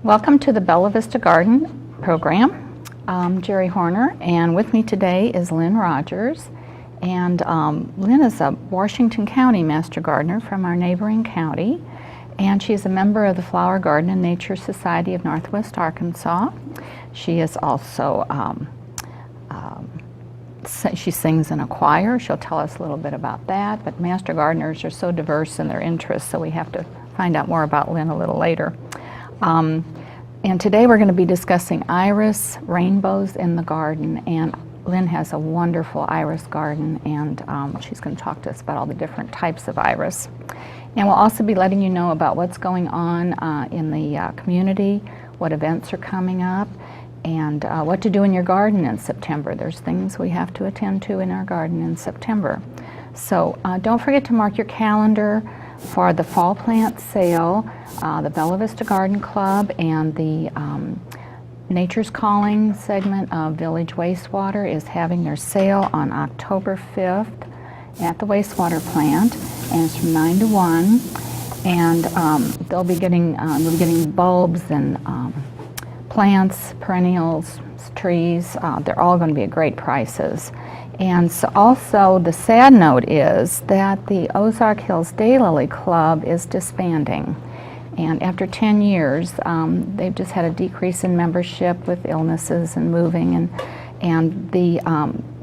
Welcome to the Bella Vista Garden program. I'm Jerry Horner, and with me today is Lynn Rogers. And Lynn is a Washington County Master Gardener from our neighboring county, and she's a member of the Flower Garden and Nature Society of Northwest Arkansas. She is also, she sings in a choir. She'll tell us a little bit about that, but Master Gardeners are so diverse in their interests, so we have to find out more about Lynn a little later. And today we're going to be discussing iris rainbows in the garden, and Lynn has a wonderful iris garden, and she's going to talk to us about all the different types of iris. And we'll also be letting you know about what's going on in the community, what events are coming up, and what to do in your garden in September. There's things we have to attend to in our garden in September. So don't forget to mark your calendar for the fall plant sale. The Bella Vista Garden Club and the Nature's Calling segment of Village Wastewater is having their sale on October 5th at the wastewater plant, and it's from 9 to 1. And they'll be getting bulbs and plants, perennials, trees. They're all going to be at great prices. And so also the sad note is that the Ozark Hills Daylily Club is disbanding. And after 10 years, they've just had a decrease in membership with illnesses and moving. And the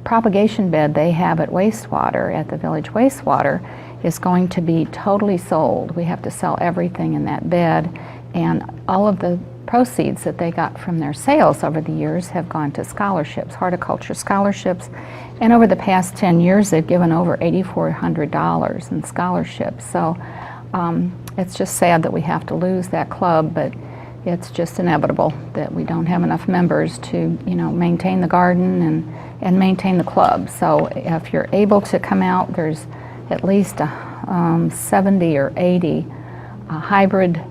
propagation bed they have at wastewater, at the Village Wastewater, is going to be totally sold. We have to sell everything in that bed. And all of the proceeds that they got from their sales over the years have gone to scholarships, horticulture scholarships. And over the past 10 years, they've given over $8,400 in scholarships. So it's just sad that we have to lose that club, but it's just inevitable that we don't have enough members to, maintain the garden and maintain the club. So if you're able to come out, there's at least 70 or 80 hybrid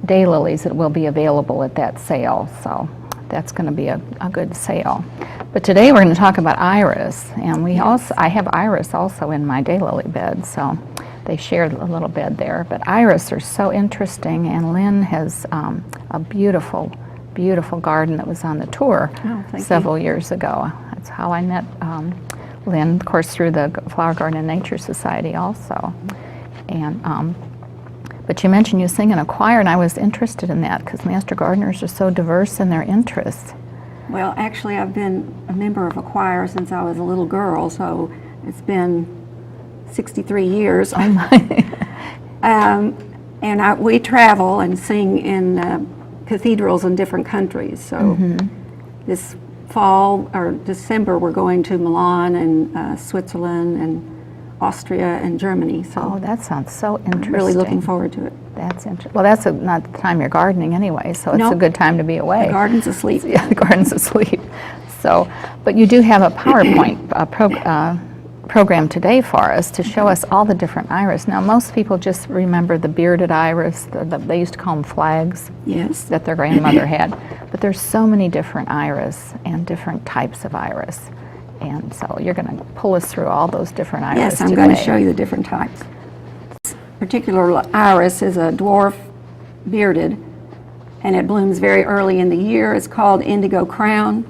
daylilies that will be available at that sale. So that's going to be a good sale. But today we're going to talk about iris, and I have iris also in my daylily bed, so they shared a little bed there. But iris are so interesting, and Lynn has a beautiful, beautiful garden that was on the tour several years ago. That's how I met Lynn, of course, through the Flower Garden and Nature Society also. And but you mentioned you sing in a choir, and I was interested in that because Master Gardeners are so diverse in their interests. Well, actually, I've been a member of a choir since I was a little girl, so it's been 63 years. Oh my! We travel and sing in cathedrals in different countries. So this fall or December, we're going to Milan and Switzerland and Austria and Germany. So that sounds so interesting. I'm really looking forward to it. That's interesting. Well, that's not the time you're gardening anyway, so it's a good time to be away. The garden's asleep. Yeah, the garden's asleep. So, but you do have a PowerPoint program today for us to show us all the different iris. Now, most people just remember the bearded iris. They used to call them flags. Yes. That their grandmother had. But there's so many different iris and different types of iris. And so you're going to pull us through all those different iris Yes, I'm today. going to show you the different types. This particular iris is a dwarf bearded, and it blooms very early in the year. It's called Indigo Crown.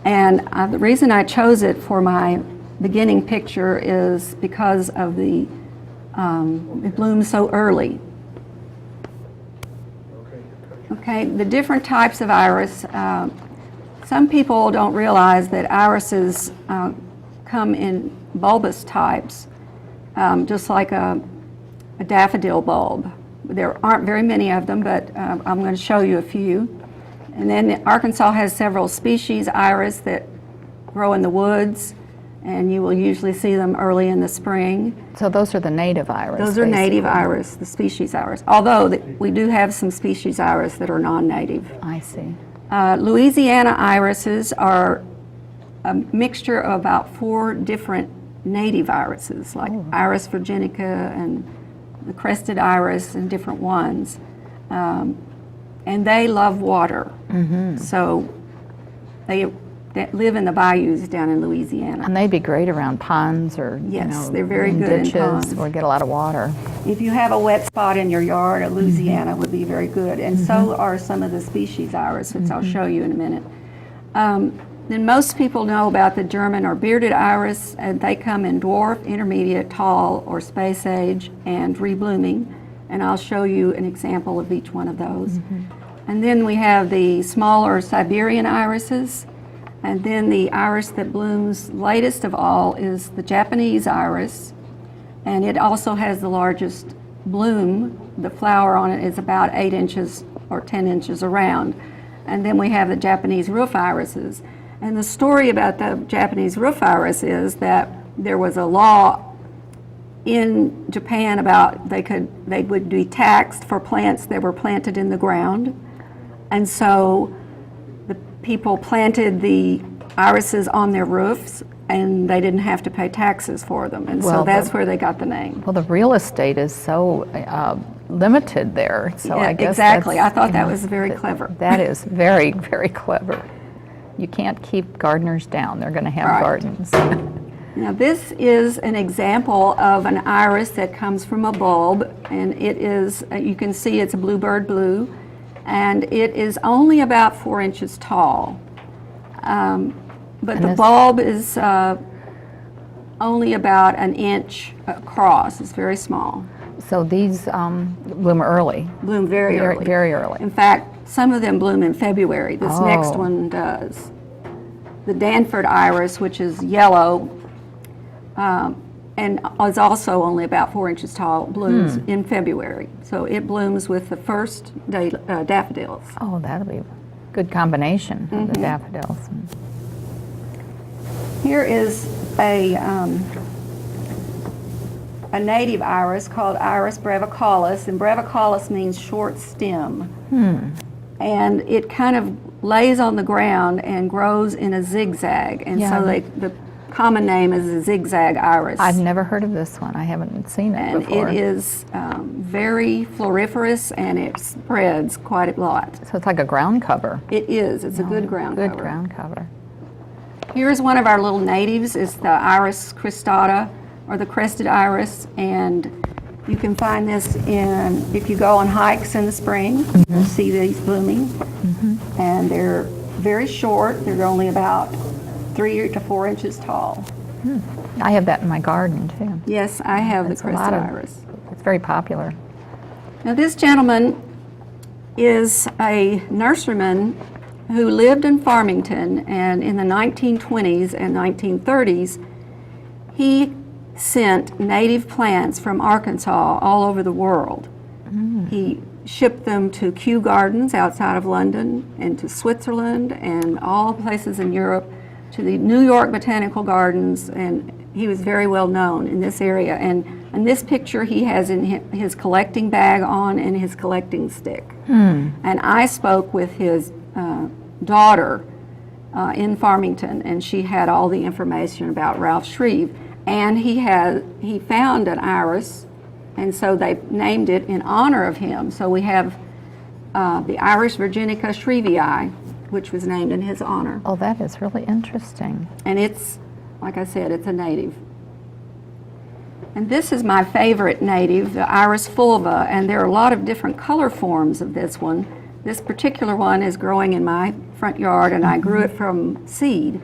And the reason I chose it for my beginning picture is because of it blooms so early. Okay, the different types of iris. Some people don't realize that irises come in bulbous types, just like a daffodil bulb. There aren't very many of them, but I'm going to show you a few. And then Arkansas has several species iris that grow in the woods, and you will usually see them early in the spring. So those are the native iris. Those are native iris, the species iris. Although we do have some species iris that are non-native. I see. Louisiana irises are a mixture of about 4 different native irises, like Iris virginica and the crested iris and different ones. And they love water. So they that live in the bayous down in Louisiana. And they'd be great around ponds or, Yes, they're very in good in ditches ponds. where we get a lot of water. If you have a wet spot in your yard, a Louisiana would be very good. And so are some of the species iris, which I'll show you in a minute. Then most people know about the German or bearded iris, and they come in dwarf, intermediate, tall, or space age, and reblooming. And I'll show you an example of each one of those. And then we have the smaller Siberian irises. And then the iris that blooms latest of all is the Japanese iris. And it also has the largest bloom. The flower on it is about 8 inches or 10 inches around. And then we have the Japanese roof irises. And the story about the Japanese roof iris is that there was a law in Japan about they would be taxed for plants that were planted in the ground. And so the people planted the irises on their roofs, and they didn't have to pay taxes for them. And so that's where they got the name. Well, the real estate is so limited there. So Yeah, I guess exactly. that's, I thought you that know, was very clever. That is very, very clever. You can't keep gardeners down. They're going to have Right. gardens. Now this is an example of an iris that comes from a bulb, and it is, you can see it's a bluebird blue, and it is only about 4 inches tall. But And the this- bulb is only about an inch across. It's very small. So these bloom early, Bloom very early. very early. In fact, some of them bloom in February. This next Oh. one does. The Danford iris, which is yellow, and is also only about 4 inches tall, blooms in February. So it blooms with the first daffodils. Oh, that'll be a good combination of the daffodils. Here is a native iris called Iris brevicaulis, and brevicaulis means short stem. And it kind of lays on the ground and grows in a zigzag, and Yeah. so the common name is a zigzag iris. I've never heard of this one. I haven't seen it And before. it is very floriferous, and it spreads quite a lot. So it's like a ground cover. It is. It's a good ground Good cover. ground cover. Here's one of our little natives. It's the Iris cristata, or the crested iris, and you can find this if you go on hikes in the spring. You'll see these blooming, and they're very short. They're only about 3 to 4 inches tall. I have that in my garden too. Yes, I have It's the a lot crested of- iris. It's very popular. Now this gentleman is a nurseryman who lived in Farmington, and in the 1920s and 1930s, he sent native plants from Arkansas all over the world. He shipped them to Kew Gardens outside of London, and to Switzerland, and all places in Europe, to the New York Botanical Gardens, and he was very well known in this area. And in this picture, he has in his collecting bag on and his collecting stick. And I spoke with his daughter in Farmington, and she had all the information about Ralph Shreve. And he found an iris, and so they named it in honor of him. So we have the Iris virginica shrevei, which was named in his honor. Oh, that is really interesting. And it's, like I said, it's a native. And this is my favorite native, the Iris fulva, and there are a lot of different color forms of this one. This particular one is growing in my front yard, and I grew it from seed,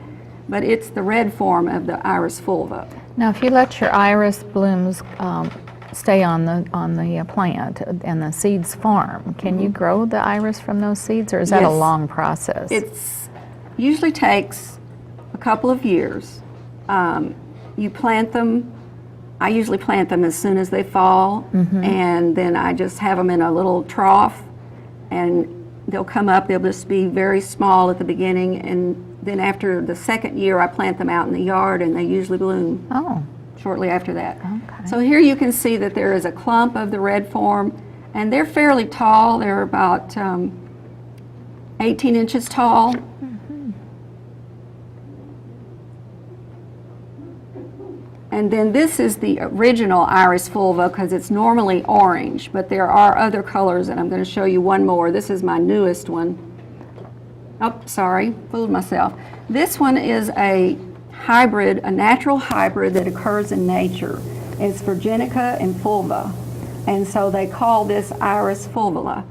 but it's the red form of the Iris fulva. Now, if you let your iris blooms stay on the plant and the seeds form, can you grow the iris from those seeds, or is that a Yes. long process? It usually takes a couple of years. You plant them. I usually plant them as soon as they fall, and then I just have them in a little trough, and they'll come up. They'll just be very small at the beginning, and then after the second year, I plant them out in the yard, and they usually bloom Oh, shortly after that. Okay. So here you can see that there is a clump of the red form, and they're fairly tall. They're about 18 inches tall. And then this is the original Iris fulva, because it's normally orange, but there are other colors, and I'm going to show you one more. This is my newest one. Oh, sorry, fooled myself. This one is a hybrid, a natural hybrid that occurs in nature. It's virginica and fulva. And so they call this iris fulvula.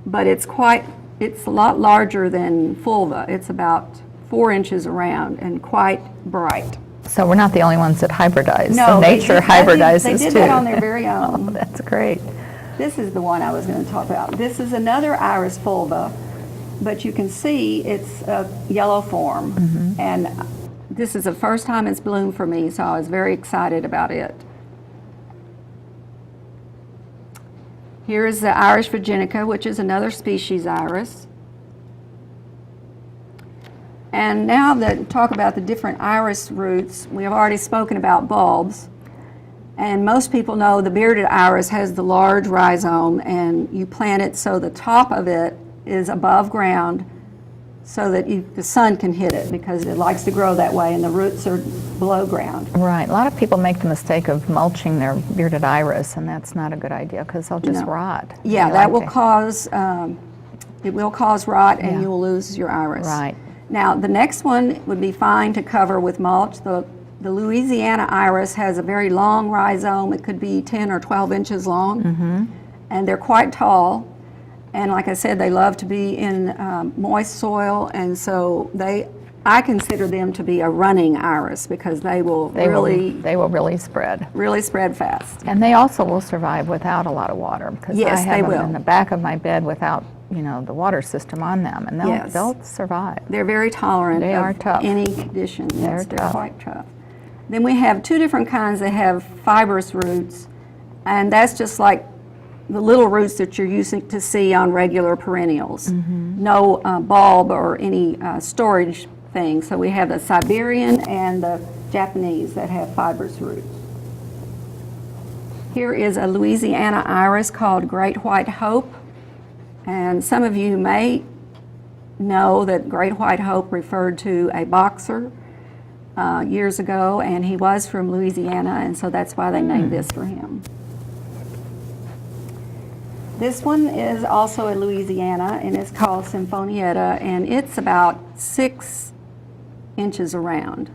But it's a lot larger than fulva. It's about 4 inches around and quite bright. So we're not the only ones that hybridize. No, so nature hybridizes they did too. that on their very own. Oh, that's great. This is the one I was going to talk about. This is another iris fulva, but you can see it's a yellow form. Mm-hmm. And this is the first time it's bloomed for me, so I was very excited about it. Here is the Irish virginica, which is another species iris. And now that talk about the different iris roots, we have already spoken about bulbs. And most people know the bearded iris has the large rhizome, and you plant it so the top of it is above ground so that the sun can hit it, because it likes to grow that way and the roots are below ground. Right. A lot of people make the mistake of mulching their bearded iris, and that's not a good idea because they'll just No. rot. Yeah, They that like will to- cause, it will cause rot and Yeah. you will lose your iris. Right. Now, the next one would be fine to cover with mulch. The Louisiana iris has a very long rhizome. It could be 10 or 12 inches long. Mm-hmm. And they're quite tall. And like I said, they love to be in moist soil, and so I consider them to be a running iris because they will They will really spread. really spread fast. And they also will survive without a lot of water, because Yes, I they have them will. in the back of my bed without, the water system on them, and Yes. they'll survive. They're very tolerant They of are tough. any condition. Yes, They're they're tough. quite tough. Then we have two different kinds that have fibrous roots, and that's just like the little roots that you're using to see on regular perennials. Mm-hmm. No bulb or any storage thing. So we have the Siberian and the Japanese that have fibrous roots. Here is a Louisiana iris called Great White Hope. And some of you may know that Great White Hope referred to a boxer years ago, and he was from Louisiana, and so that's why they named this for him. This one is also in Louisiana, and it's called Sinfonietta, and it's about 6 inches around,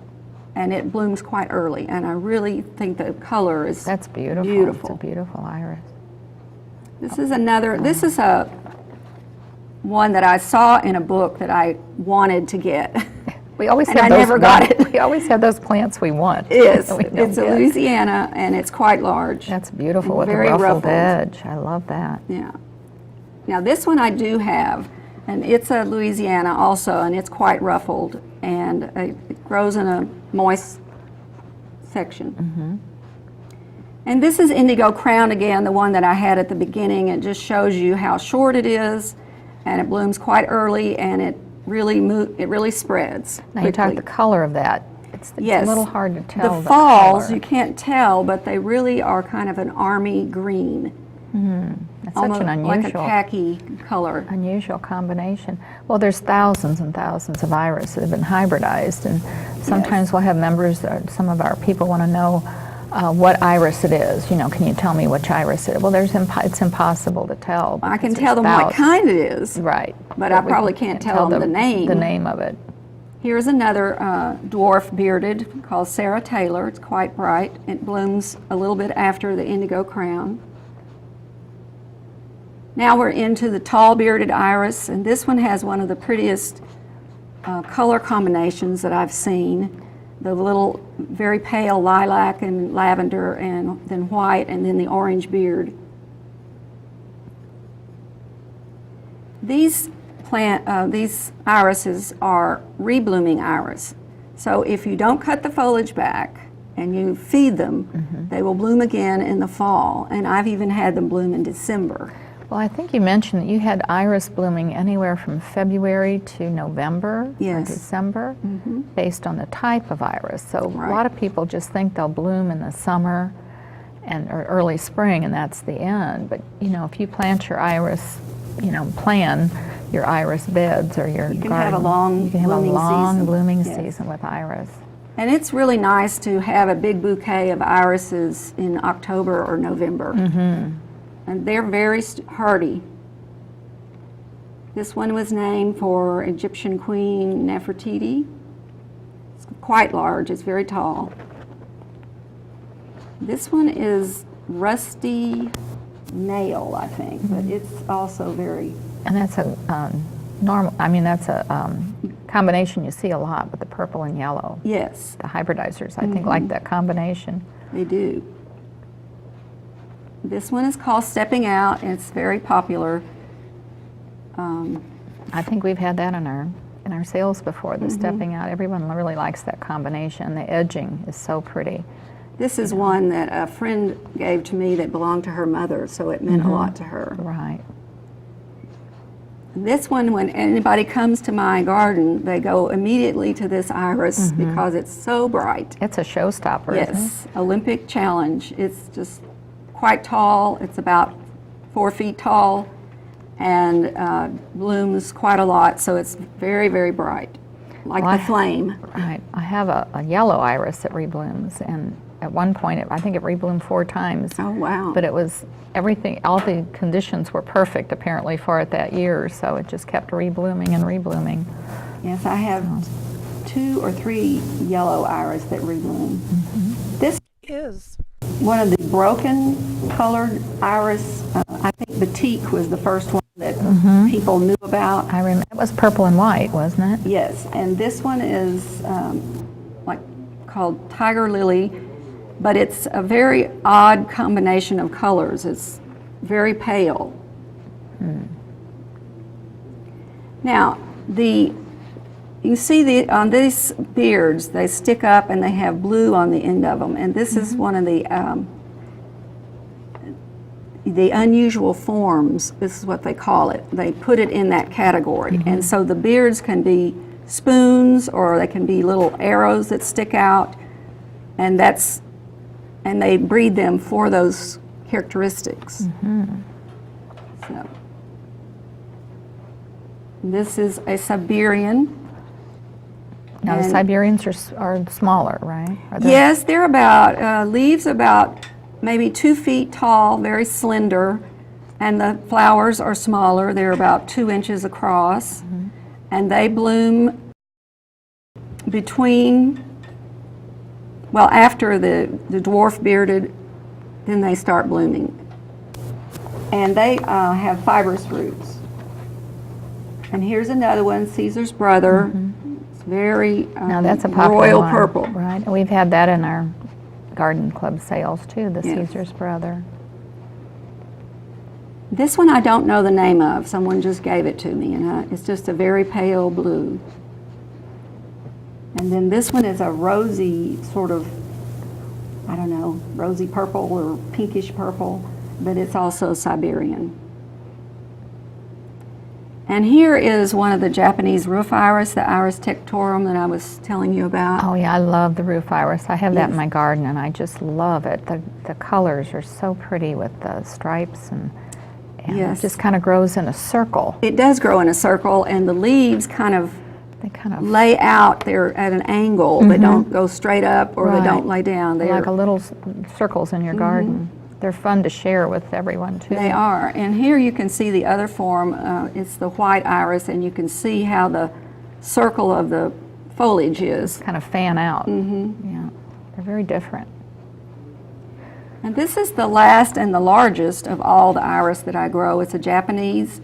and it blooms quite early, and I really think the color is That's beautiful. beautiful. It's a beautiful iris. This is a one that I saw in a book that I wanted to get. We always And have I those, never got it. We always have those plants we want. It's that we don't it's a get. Louisiana, and it's quite large. That's beautiful and with a very ruffled ruffled. edge. I love that. Yeah. Now this one I do have, and it's a Louisiana also, and it's quite ruffled, and it grows in a moist section. Mm-hmm. And this is indigo crown again, the one that I had at the beginning. It just shows you how short it is, and it blooms quite early, and it really spreads Now you talk quickly. the color of that. It's Yes. a little hard to tell. The falls, color. you can't tell, but they really are kind of an army green. It's Almost such an like a unusual, khaki color. unusual combination. Well, there's thousands and thousands of iris that have been hybridized, and sometimes we'll have members, some of our people want to know what iris it is. Can you tell me which iris it is? Well, it's impossible to tell. I can because tell them there's what thousands. kind it is. Right. But I we probably can't tell them the name. The name of it. Here's another dwarf bearded called Sarah Taylor. It's quite bright. It blooms a little bit after the indigo crown. Now we're into the tall bearded iris, and this one has one of the prettiest color combinations that I've seen. The little very pale lilac and lavender, and then white, and then the orange beard. These irises are reblooming iris. So if you don't cut the foliage back and you feed them, they will bloom again in the fall. And I've even had them bloom in December. Well, I think you mentioned that you had iris blooming anywhere from February to November Yes. or December, based on the type of iris. So Right. a lot of people just think they'll bloom in the summer or early spring, and that's the end. But if you plant your iris, plan your iris beds or your You can garden, have a long you can have a blooming long season. blooming Yes. season with iris. And it's really nice to have a big bouquet of irises in October or November. And they're very hardy. This one was named for Egyptian Queen Nefertiti. It's quite large, it's very tall. This one is Rusty Nail, I think, but it's also very... And that's a normal, I mean, that's a combination you see a lot with the purple and yellow. Yes, The hybridizers, I think, like that combination. they do. This one is called Stepping Out, and it's very popular. I think we've had that in our sales before, the stepping out. Everyone really likes that combination. The edging is so pretty. This is one that a friend gave to me that belonged to her mother, so it meant a lot to her. Right. This one, when anybody comes to my garden, they go immediately to this iris because it's so bright. It's a showstopper, isn't Yes, Olympic challenge. It's just quite tall. It's about 4 feet tall and blooms quite a lot, so it's very, very bright, like the flame. it? Right. I have a yellow iris that reblooms, and at one point, I think it rebloomed 4 times. Oh, wow. But it was everything, all the conditions were perfect apparently for it that year, so it just kept reblooming and reblooming. Yes, I have 2 or 3 yellow iris that rebloom. This is one of the broken colored iris. I think Batik was the first one that people knew about. I remember it was purple and white, wasn't it? Yes, and this one is like called Tiger Lily, but it's a very odd combination of colors. It's very pale. Now, you can see on these beards, they stick up and they have blue on the end of them, and this is one of the unusual forms. This is what they call it. They put it in that category, and so the beards can be spoons or they can be little arrows that stick out, and they breed them for those characteristics. So, this is a Siberian. Now the And- Siberians are smaller, right? Are they- Yes, they're about, leaves about maybe 2 feet tall, very slender, and the flowers are smaller. They're about 2 inches across, and they bloom after the dwarf bearded, then they start blooming. And they have fibrous roots. And here's another one, Caesar's Brother. It's very Now that's a popular royal one, purple. right? And we've had that in our garden club sales too, the Yes. Caesar's Brother. This one I don't know the name of. Someone just gave it to me, and it's just a very pale blue. And then this one is a rosy sort of, I don't know, rosy purple or pinkish purple, but it's also Siberian. And here is one of the Japanese roof iris, the Iris tectorum that I was telling you about. Oh yeah, I love the roof iris. I have that in Yes. my garden and I just love it. The colors are so pretty with the stripes and Yes. it just kind of grows in a circle. It does grow in a circle, and the leaves kind of They kind of lay out. They're at an angle. They don't go straight up, or they Right. don't lay down. They're like a little circles in your garden. They're fun to share with everyone too. They are. And here you can see the other form. It's the white iris, and you can see how the circle of the foliage is. Kind of fan out. Yeah, they're very different. And this is the last and the largest of all the iris that I grow. It's a Japanese,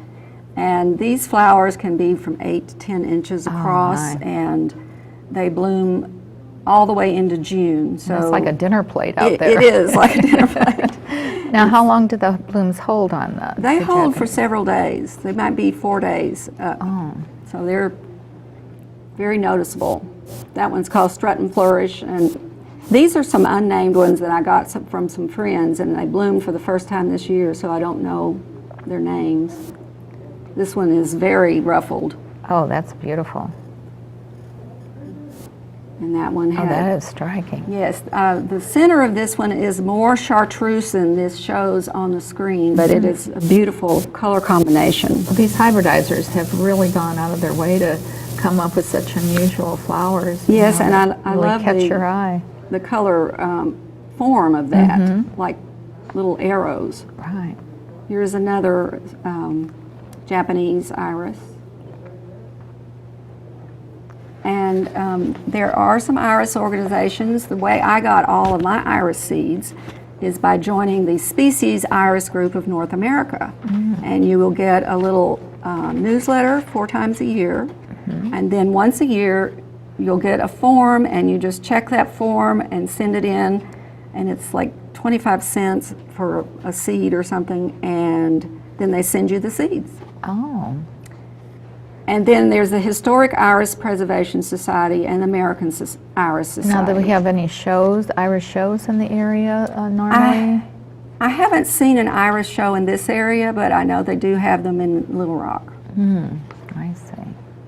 and these flowers can be from 8 to 10 inches across, my. and they bloom all the way into June. So It's like a dinner plate out there. It is like a dinner plate. Now, how long do the blooms hold on the? They the hold for Japanese? several days. They might be 4 days. So they're very noticeable. That one's called Strut and Flourish, and these are some unnamed ones that I got from some friends, and they bloomed for the first time this year, so I don't know their names. This one is very ruffled, Oh, that's beautiful. and that one Oh, had... that is striking. Yes, the center of this one is more chartreuse than this shows on the screen, but it is a beautiful color combination. These hybridizers have really gone out of their way to come up with such unusual flowers. you Yes, know, and that I really love catch your eye. the color form of that, like little arrows. Right. Here's another Japanese iris. And there are some iris organizations. The way I got all of my iris seeds is by joining the Species Iris Group of North America. And you will get a little newsletter 4 times a year. And then once a year, you'll get a form, and you just check that form and send it in. And it's like 25 cents for a seed or something, and then they send you the seeds. Oh. And then there's the Historic Iris Preservation Society and the American Iris Society. Now, do we have any shows, iris shows in the area normally? I haven't seen an iris show in this area, but I know they do have them in Little Rock. I see.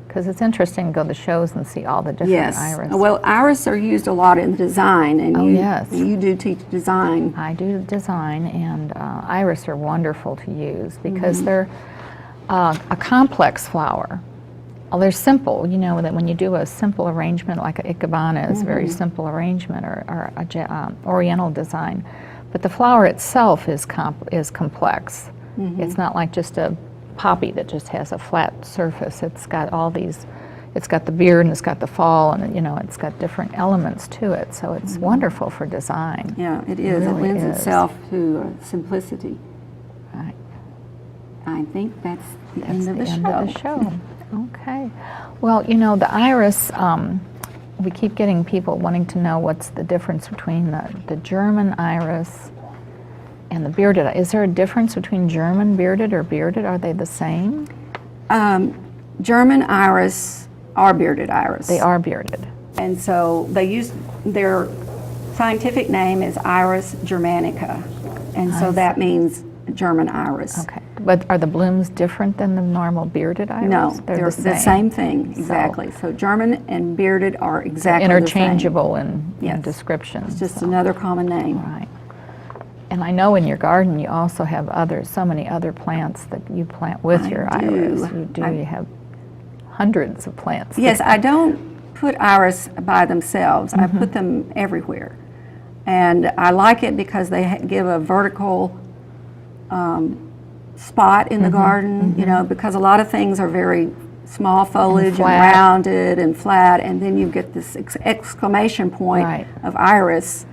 Because it's interesting to go to the shows and see all the different iris. Well, iris are used a lot in design, and yes. you do teach design. I do design, and iris are wonderful to use because they're a complex flower. They're simple, you know, that when you do a simple arrangement like a ikebana is a very simple arrangement, or a oriental design, but the flower itself is complex. It's not like just a poppy that just has a flat surface. It's got all these, it's got the beard and it's got the fall, and you know, it's got different elements to it, so it's wonderful for design. Yeah, it is. It really lends is. itself to simplicity. Right. I think that's the That's end of the end show. of the show. Okay. Well, you know, the iris, we keep getting people wanting to know what's the difference between the German iris and the bearded. Is there a difference between German bearded or bearded? Are they the same? German iris are bearded iris. They are bearded. And so they use, their scientific name is Iris germanica. And so that means German iris. Okay. But are the blooms different than the normal bearded iris? No, they're the same thing, exactly. So German and bearded are exactly interchangeable the same. in description. It's just another common name. Right. And I know in your garden you also have so many other plants that you plant with your iris. You do. You have hundreds of plants. Yes, I don't put iris by themselves. I put them everywhere. And I like it because they give a vertical spot in the garden, you know, because a lot of things are very small foliage and rounded and flat, and then you get this exclamation point of iris.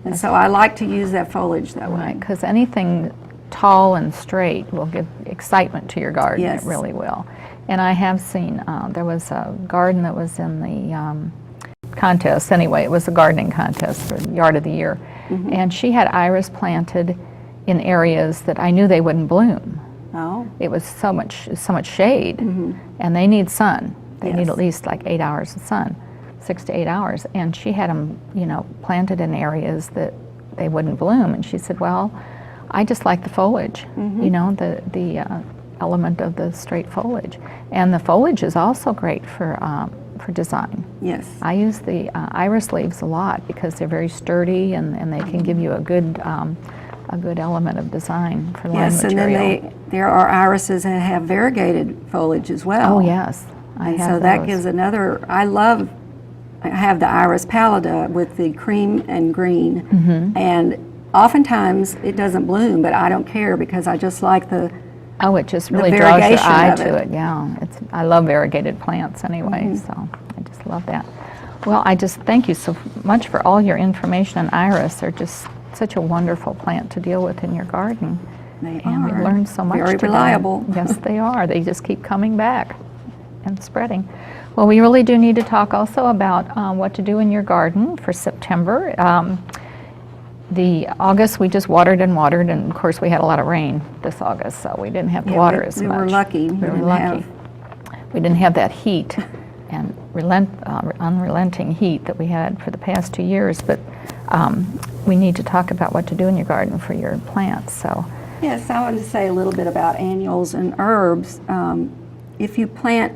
And so I like to use that foliage that way. Right, because anything tall and straight will give excitement to your garden. Yes. It really will. And I have seen, there was a garden that was in the contest. Anyway, it was a gardening contest for Yard of the Year. And she had iris planted in areas that I knew they wouldn't bloom. Oh. It was so much shade, and they need sun. They need at least like 8 hours of sun, 6 to 8 hours. And she had them, you know, planted in areas that they wouldn't bloom. And she said, well, I just like the foliage, you know, the element of the straight foliage. And the foliage is also great for design. Yes. I use the iris leaves a lot because they're very sturdy, and they can give you a good element of design for line material. And then there are irises that have variegated foliage as well. Oh yes, I have so that gives another. I have the iris pallida with the cream and green, and oftentimes it doesn't bloom, but I don't care because I just like the. Oh, it just really draws your eye to it. Yeah, I love variegated plants anyway, so I just love that. Well, I just thank you so much for all your information on iris. They're just such a wonderful plant to deal with in your garden. They and are. we learned so much Very today. reliable. Yes, they are. They just keep coming back and spreading. Well, we really do need to talk also about what to do in your garden for September. The August, we just watered, and of course we had a lot of rain this August, so we didn't have to water as much. We were lucky. We were lucky. We didn't have that heat and unrelenting heat that we had for the past 2 years, but we need to talk about what to do in your garden for your plants. So. Yes, I want to say a little bit about annuals and herbs. If you plant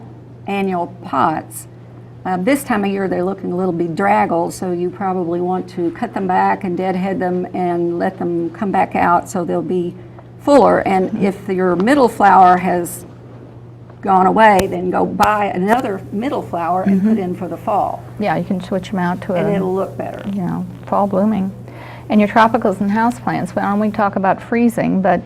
annual pots, this time of year they're looking a little bedraggled, so you probably want to cut them back and deadhead them and let them come back out so they'll be fuller. And if your middle flower has gone away, then go buy another middle flower and put in for the fall. Yeah, you can switch them out to and it'll look better. You know, fall blooming. And your tropicals and houseplants, well, we talk about freezing, but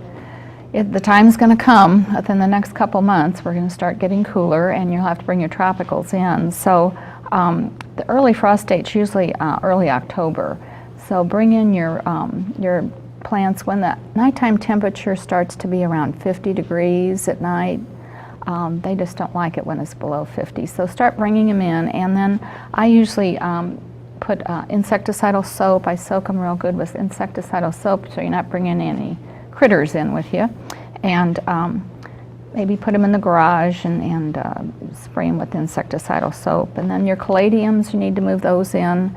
The time's going to come within the next couple months. We're going to start getting cooler, and you'll have to bring your tropicals in. So the early frost date's usually early October. So bring in your plants when the nighttime temperature starts to be around 50 degrees at night. They just don't like it when it's below 50. So start bringing them in, and then I usually put insecticidal soap. I soak them real good with insecticidal soap so you're not bringing any critters in with you. And maybe put them in the garage and spray them with insecticidal soap. And then your caladiums, you need to move those in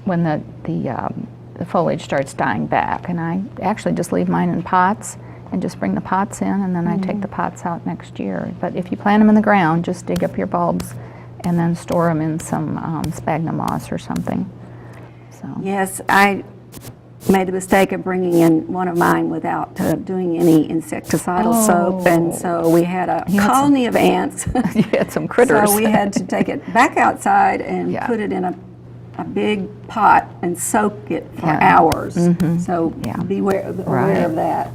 when the foliage starts dying back. And I actually just leave mine in pots and just bring the pots in, and then I take the pots out next year. But if you plant them in the ground, just dig up your bulbs and then store them in some sphagnum moss or something. So. Yes, I made the mistake of bringing in one of mine without doing any insecticidal soap, and so we had a colony of ants. You had some critters. So we had to take it back outside and put it in a big pot and soak it for hours. So be aware of that.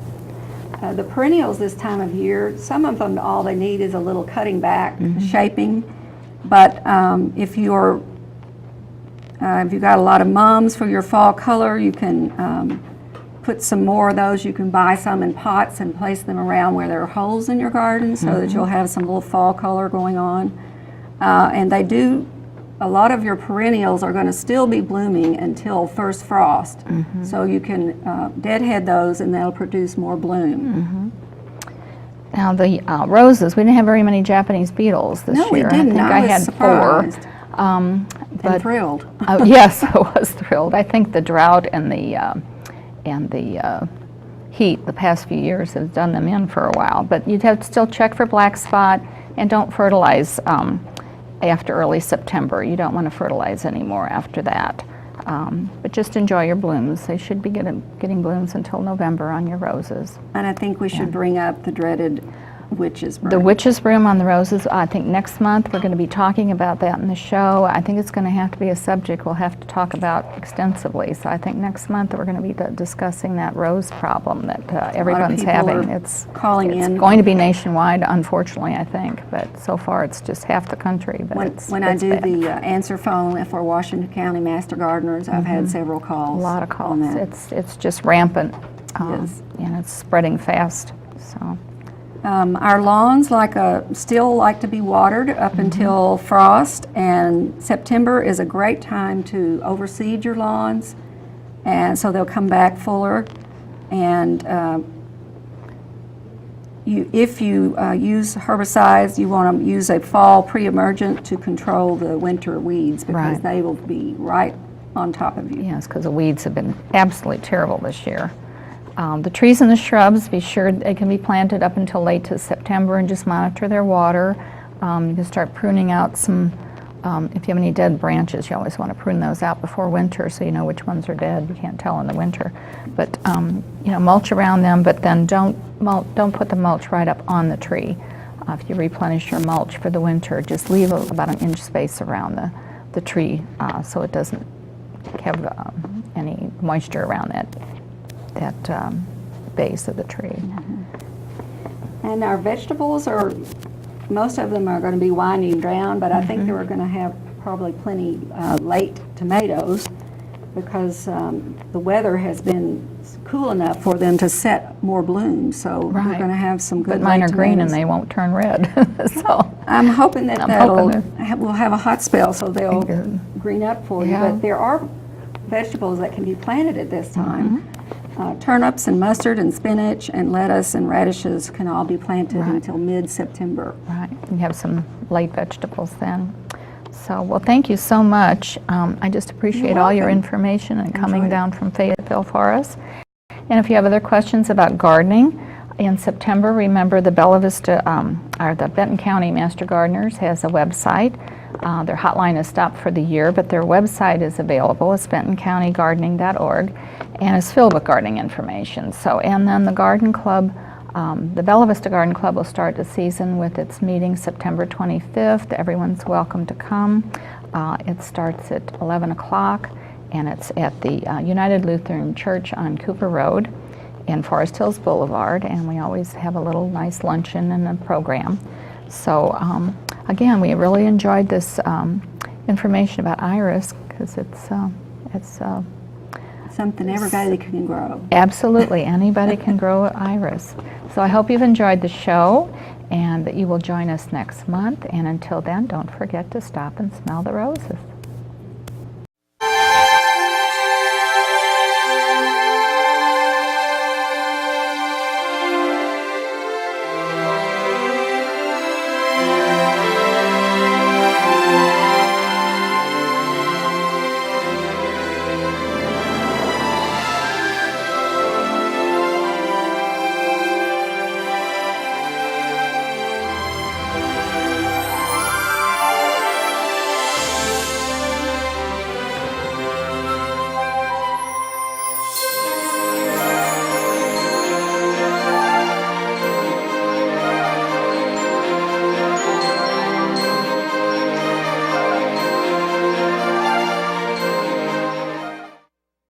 The perennials this time of year, some of them, all they need is a little cutting back, shaping. But if you've got a lot of mums for your fall color, you can put some more of those. You can buy some in pots and place them around where there are holes in your garden so that you'll have some little fall color going on. And a lot of your perennials are going to still be blooming until first frost. So you can deadhead those and they'll produce more bloom. Now the roses, we didn't have very many Japanese beetles this year. No, we didn't. I had surprised. 4. And thrilled. Yes, I was thrilled. I think the drought and the heat the past few years has done them in for a while. But you'd have to still check for black spot, and don't fertilize after early September. You don't want to fertilize anymore after that. But just enjoy your blooms. They should be getting blooms until November on your roses. And I think we should bring up the dreaded witch's broom. The witch's broom on the roses, I think next month we're going to be talking about that in the show. I think it's going to have to be a subject we'll have to talk about extensively. So I think next month we're going to be discussing that rose problem that everyone's having. It's going to be nationwide, unfortunately, I think. But so far it's just half the country. But when I do the answer phone for Washington County Master Gardeners, I've had several calls. A lot of calls. On that. It's just rampant. Yes. And it's spreading fast. So. Our lawns still like to be watered up until frost, and September is a great time to overseed your lawns, and so they'll come back fuller. And if you use herbicides, you want to use a fall pre-emergent to control the winter weeds, because they will be right on top of you. Yes, because the weeds have been absolutely terrible this year. The trees and the shrubs, be sure they can be planted up until late to September and just monitor their water. You can start pruning out some, if you have any dead branches, you always want to prune those out before winter so you know which ones are dead. You can't tell in the winter. But mulch around them, but then don't put the mulch right up on the tree. If you replenish your mulch for the winter, just leave about an inch space around the tree so it doesn't have any moisture around that base of the tree. And our vegetables most of them are going to be winding down, but I think we're going to have probably plenty late tomatoes, because the weather has been cool enough for them to set more bloom. So we're going to have some good. But mine are tomatoes. green and they won't turn red. So I'm hoping that we'll have a hot spell so they'll green up for you. But there are vegetables that can be planted at this time. Turnips and mustard and spinach and lettuce and radishes can all be planted until mid-September. Right, you have some late vegetables then. So, well, thank you so much. I just appreciate all your information and coming down from Fayetteville for us. And if you have other questions about gardening, in September, remember the Bella Vista, or the Benton County Master Gardeners has a website. Their hotline is stopped for the year, but their website is available. It's bentoncountygardening.org, and it's filled with gardening information. So, and then the garden club, the Bella Vista Garden Club will start the season with its meeting September 25th. Everyone's welcome to come. It starts at 11 o'clock, and it's at the United Lutheran Church on Cooper Road. in Forest Hills Boulevard, and we always have a little nice luncheon and a program. So again, we really enjoyed this information about iris because it's Something everybody can grow. absolutely anybody can grow iris. So I hope you've enjoyed the show and that you will join us next month. And until then, don't forget to stop and smell the roses.